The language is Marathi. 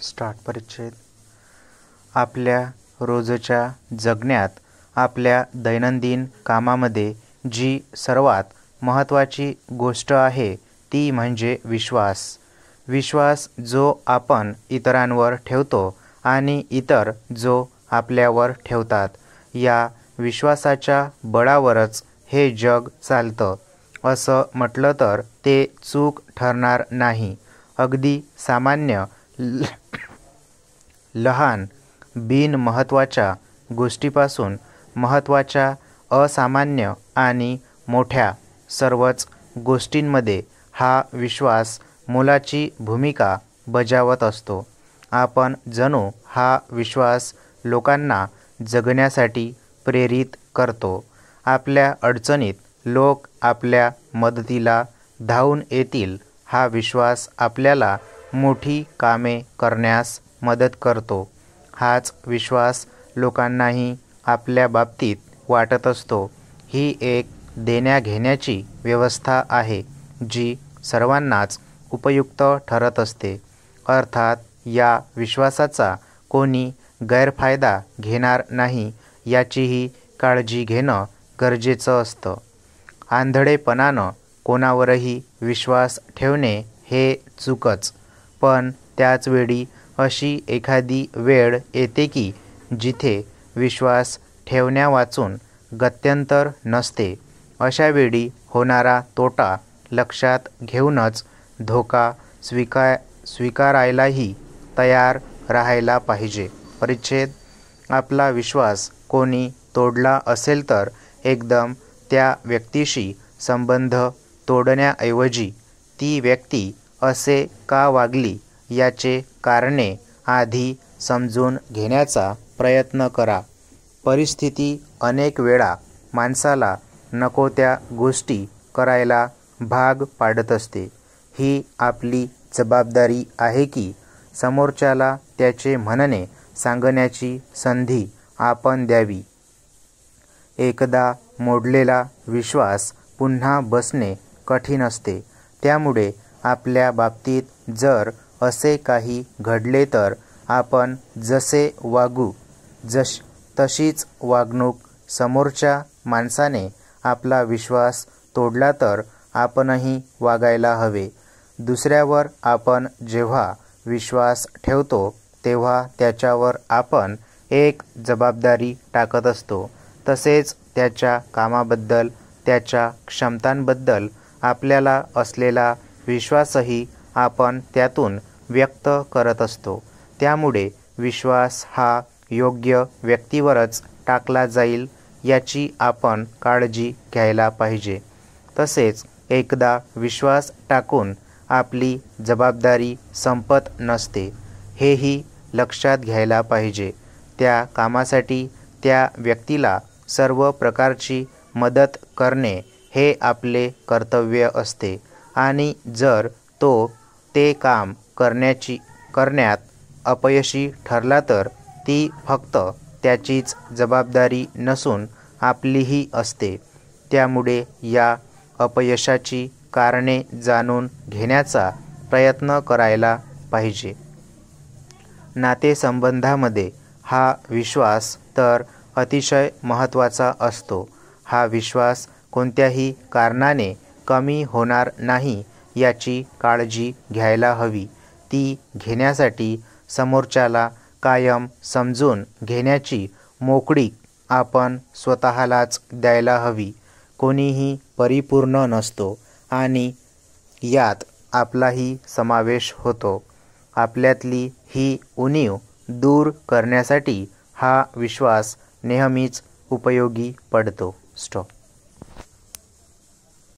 स्टार्ट परिच्छेद. आपल्या रोजच्या जगण्यात आपल्या दैनंदिन कामामध्ये जी सर्वात महत्त्वाची गोष्ट आहे ती म्हणजे विश्वास. विश्वास जो आपण इतरांवर ठेवतो आणि इतर जो आपल्यावर ठेवतात, या विश्वासाच्या बळावरच हे जग चालतं असं म्हटलं तर ते चूक ठरणार नाही. अगदी सामान्य लहान बिनमहत्त्वाच्या गोष्टीपासून महत्त्वाच्या असामान्य आणि मोठ्या सर्वच गोष्टींमध्ये हा विश्वास मोलाची भूमिका बजावत असतो. आपण जणू हा विश्वास लोकांना जगण्यासाठी प्रेरित करतो. आपल्या अडचणीत लोक आपल्या मदतीला धावून येतील हा विश्वास आपल्याला मोठी कामे करण्यास मदत करतो. हाच विश्वास लोकांनाही आपल्या बाबतीत वाटत असतो. ही एक देण्याघेण्याची व्यवस्था आहे जी सर्वांनाच उपयुक्त ठरत असते. अर्थात या विश्वासाचा कोणी गैरफायदा घेणार नाही याचीही काळजी घेणं गरजेचं असतं. आंधळेपणानं कोणावरही विश्वास ठेवणे हे चूकच, पण त्याचवेळी अशी एखादी वेळ येते की जिथे विश्वास ठेवण्यावाचून गत्यंतर नसते. अशावेळी होणारा तोटा लक्षात घेऊनच धोका स्वीकारायलाही तयार राहायला पाहिजे. परिच्छेद. आपला विश्वास कोणी तोडला असेल तर एकदम त्या व्यक्तीशी संबंध तोडण्याऐवजी ती व्यक्ती असे का वागली याचे कारणे आधी समजून घेण्याचा प्रयत्न करा. परिस्थिती अनेक वेळा माणसाला नको त्या गोष्टी करायला भाग पाडत असते. ही आपली जबाबदारी आहे की समोरच्याला त्याचे म्हणणे सांगण्याची संधी आपण द्यावी. एकदा मोडलेला विश्वास पुन्हा बसणे कठीण असते. त्यामुळे आपल्या बाबतीत जर असे काही घडले तर आपण जसे वागू तशीच वागणूक समोरच्या माणसाने आपला विश्वास तोडला तर आपणही वागायला हवे. दुसऱ्यावर आपण जेव्हा विश्वास ठेवतो तेव्हा त्याच्यावर आपण एक जबाबदारी टाकत असतो. तसेच त्याच्या कामाबद्दल, त्याच्या क्षमतांबद्दल आपल्याला असलेला विश्वासही आपण त्यातून व्यक्त करत असतो. त्यामुळे विश्वास हा योग्य व्यक्तीवरच टाकला जाईल याची आपण काळजी घ्यायला पाहिजे. तसेच एकदा विश्वास टाकून आपली जबाबदारी संपत नसते हेही लक्षात घ्यायला पाहिजे. त्या कामासाठी त्या व्यक्तीला सर्व प्रकारची मदत करणे हे आपले कर्तव्य असते आणि जर तो ते काम करण्यात अपयशी ठरला तर ती फक्त त्याचीच जबाबदारी नसून आपलीही असते. त्यामुळे या अपयशाची कारणे जाणून घेण्याचा प्रयत्न करायला पाहिजे. नातेसंबंधामध्ये हा विश्वास तर अतिशय महत्त्वाचा असतो. हा विश्वास कोणत्याही कारणाने कमी होणार नाही याची काळजी घ्यायला हवी. ती घेण्यासाठी समोरच्याला कायम समजून घेण्याची मोकळीक आपण स्वतःलाच द्यायला हवी. कोणीही परिपूर्ण नसतो आणि यात आपलाही समावेश होतो. आपल्यातली ही उणीव दूर करण्यासाठी हा विश्वास नेहमीच उपयोगी पडतो. स्टॉप.